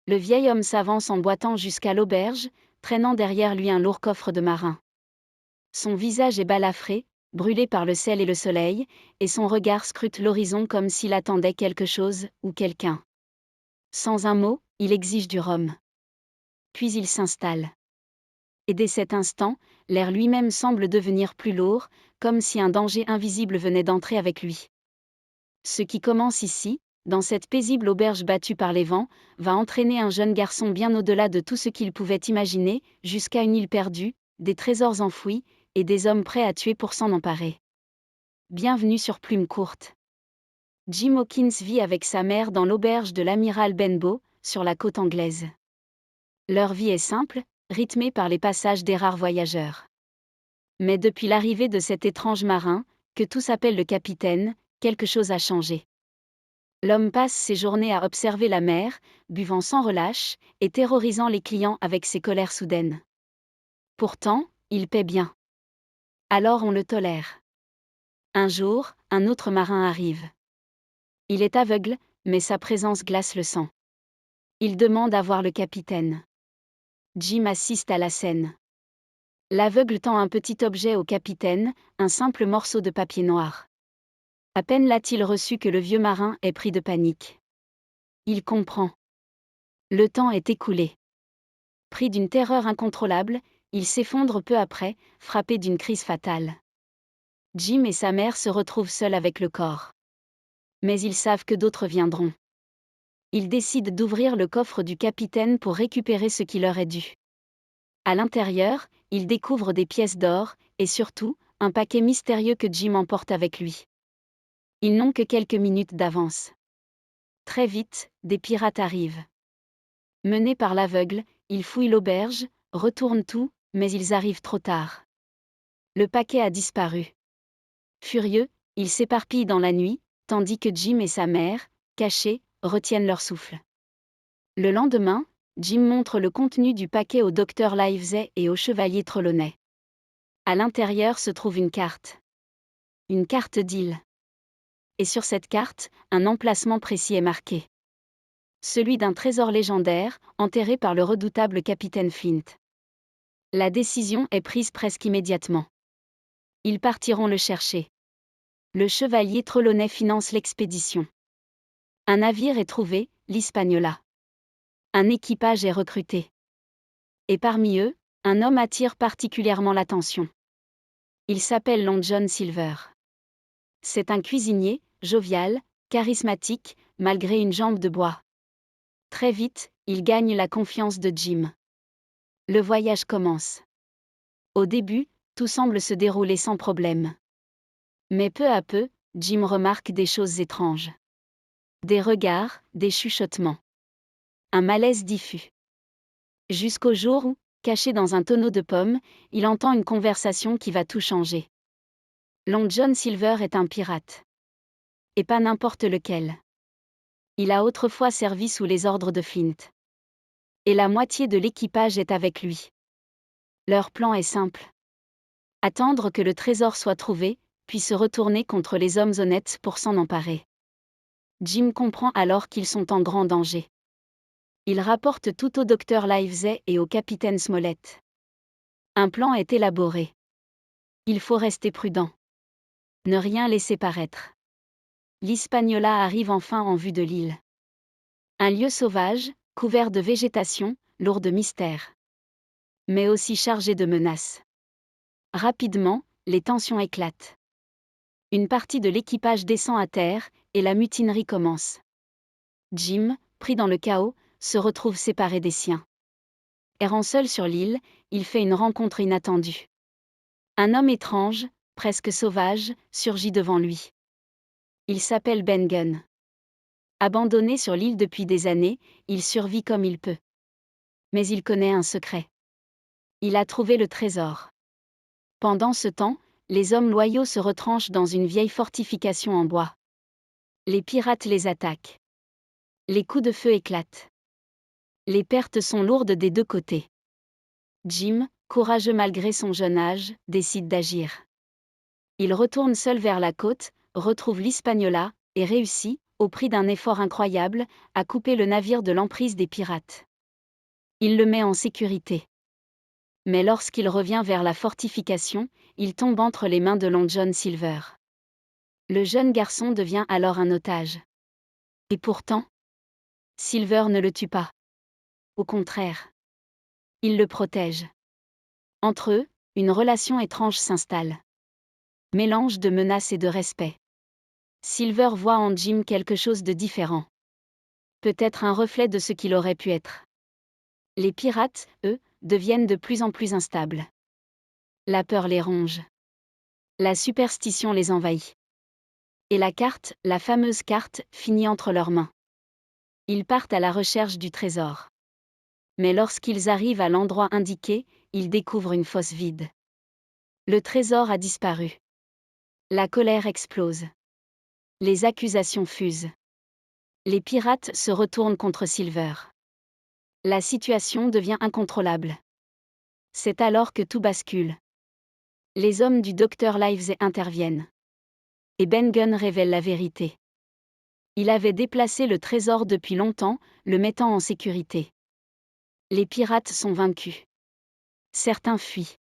Le vieil homme s'avance en boitant jusqu'à l'auberge, traînant derrière lui un lourd coffre de marin. Son visage est balafré, brûlé par le sel et le soleil, et son regard scrute l'horizon comme s'il attendait quelque chose ou quelqu'un. Sans un mot, il exige du rhum. Puis il s'installe. Et dès cet instant, l'air lui-même semble devenir plus lourd, comme si un danger invisible venait d'entrer avec lui. Ce qui commence ici, dans cette paisible auberge battue par les vents, va entraîner un jeune garçon bien au-delà de tout ce qu'il pouvait imaginer, jusqu'à une île perdue, des trésors enfouis, et des hommes prêts à tuer pour s'en emparer. Bienvenue sur Plume Courte. Jim Hawkins vit avec sa mère dans l'auberge de l'amiral Benbow, sur la côte anglaise. Leur vie est simple, rythmée par les passages des rares voyageurs. Mais depuis l'arrivée de cet étrange marin, que tous appellent le capitaine, quelque chose a changé. L'homme passe ses journées à observer la mer, buvant sans relâche, et terrorisant les clients avec ses colères soudaines. Pourtant, il paie bien. Alors on le tolère. Un jour, un autre marin arrive. Il est aveugle, mais sa présence glace le sang. Il demande à voir le capitaine. Jim assiste à la scène. L'aveugle tend un petit objet au capitaine, un simple morceau de papier noir. À peine l'a-t-il reçu que le vieux marin est pris de panique. Il comprend. Le temps est écoulé. Pris d'une terreur incontrôlable, il s'effondre peu après, frappé d'une crise fatale. Jim et sa mère se retrouvent seuls avec le corps. Mais ils savent que d'autres viendront. Ils décident d'ouvrir le coffre du capitaine pour récupérer ce qui leur est dû. À l'intérieur, ils découvrent des pièces d'or, et surtout, un paquet mystérieux que Jim emporte avec lui. Ils n'ont que quelques minutes d'avance. Très vite, des pirates arrivent. Menés par l'aveugle, ils fouillent l'auberge, retournent tout, mais ils arrivent trop tard. Le paquet a disparu. Furieux, ils s'éparpillent dans la nuit, tandis que Jim et sa mère, cachés, retiennent leur souffle. Le lendemain, Jim montre le contenu du paquet au docteur Livesey et au chevalier Trelawney. À l'intérieur se trouve une carte. Une carte d'île. Et sur cette carte, un emplacement précis est marqué. Celui d'un trésor légendaire, enterré par le redoutable capitaine Flint. La décision est prise presque immédiatement. Ils partiront le chercher. Le chevalier Trelawney finance l'expédition. Un navire est trouvé, l'Hispaniola. Un équipage est recruté. Et parmi eux, un homme attire particulièrement l'attention. Il s'appelle Long John Silver. C'est un cuisinier, jovial, charismatique, malgré une jambe de bois. Très vite, il gagne la confiance de Jim. Le voyage commence. Au début, tout semble se dérouler sans problème. Mais peu à peu, Jim remarque des choses étranges. Des regards, des chuchotements. Un malaise diffus. Jusqu'au jour où, caché dans un tonneau de pommes, il entend une conversation qui va tout changer. Long John Silver est un pirate. Et pas n'importe lequel. Il a autrefois servi sous les ordres de Flint. Et la moitié de l'équipage est avec lui. Leur plan est simple. Attendre que le trésor soit trouvé, puis se retourner contre les hommes honnêtes pour s'en emparer. Jim comprend alors qu'ils sont en grand danger. Il rapporte tout au docteur Livesey et au capitaine Smollett. Un plan est élaboré. Il faut rester prudent. Ne rien laisser paraître. L'Hispaniola arrive enfin en vue de l'île. Un lieu sauvage, couvert de végétation, lourd de mystères. Mais aussi chargé de menaces. Rapidement, les tensions éclatent. Une partie de l'équipage descend à terre, et la mutinerie commence. Jim, pris dans le chaos, se retrouve séparé des siens. Errant seul sur l'île, il fait une rencontre inattendue. Un homme étrange, presque sauvage, surgit devant lui. Il s'appelle Ben Gunn. Abandonné sur l'île depuis des années, il survit comme il peut. Mais il connaît un secret. Il a trouvé le trésor. Pendant ce temps, les hommes loyaux se retranchent dans une vieille fortification en bois. Les pirates les attaquent. Les coups de feu éclatent. Les pertes sont lourdes des deux côtés. Jim, courageux malgré son jeune âge, décide d'agir. Il retourne seul vers la côte, retrouve l'Hispaniola, et réussit, au prix d'un effort incroyable, à couper le navire de l'emprise des pirates. Il le met en sécurité. Mais lorsqu'il revient vers la fortification, il tombe entre les mains de Long John Silver. Le jeune garçon devient alors un otage. Et pourtant, Silver ne le tue pas. Au contraire, il le protège. Entre eux, une relation étrange s'installe. Mélange de menaces et de respect. Silver voit en Jim quelque chose de différent. Peut-être un reflet de ce qu'il aurait pu être. Les pirates, eux, deviennent de plus en plus instables. La peur les ronge. La superstition les envahit. Et la carte, la fameuse carte, finit entre leurs mains. Ils partent à la recherche du trésor. Mais lorsqu'ils arrivent à l'endroit indiqué, ils découvrent une fosse vide. Le trésor a disparu. La colère explose. Les accusations fusent. Les pirates se retournent contre Silver. La situation devient incontrôlable. C'est alors que tout bascule. Les hommes du Dr Livesey interviennent. Et Ben Gunn révèle la vérité. Il avait déplacé le trésor depuis longtemps, le mettant en sécurité. Les pirates sont vaincus. Certains fuient.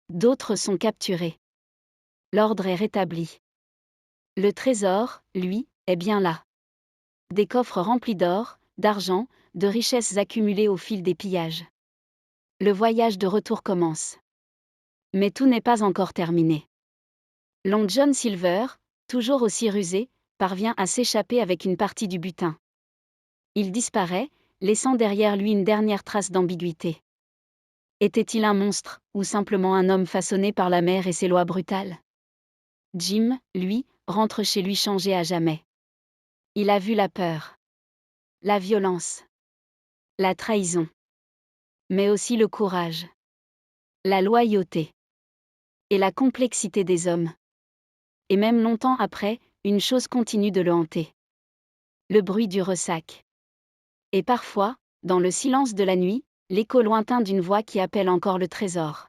D'autres sont capturés. L'ordre est rétabli. Le trésor, lui, est bien là. Des coffres remplis d'or, d'argent, de richesses accumulées au fil des pillages. Le voyage de retour commence. Mais tout n'est pas encore terminé. Long John Silver, toujours aussi rusé, parvient à s'échapper avec une partie du butin. Il disparaît, laissant derrière lui une dernière trace d'ambiguïté. Était-il un monstre, ou simplement un homme façonné par la mer et ses lois brutales? Jim, lui, rentre chez lui changé à jamais. Il a vu la peur, la violence, la trahison, mais aussi le courage, la loyauté et la complexité des hommes. Et même longtemps après, une chose continue de le hanter. Le bruit du ressac. Et parfois, dans le silence de la nuit, l'écho lointain d'une voix qui appelle encore le trésor.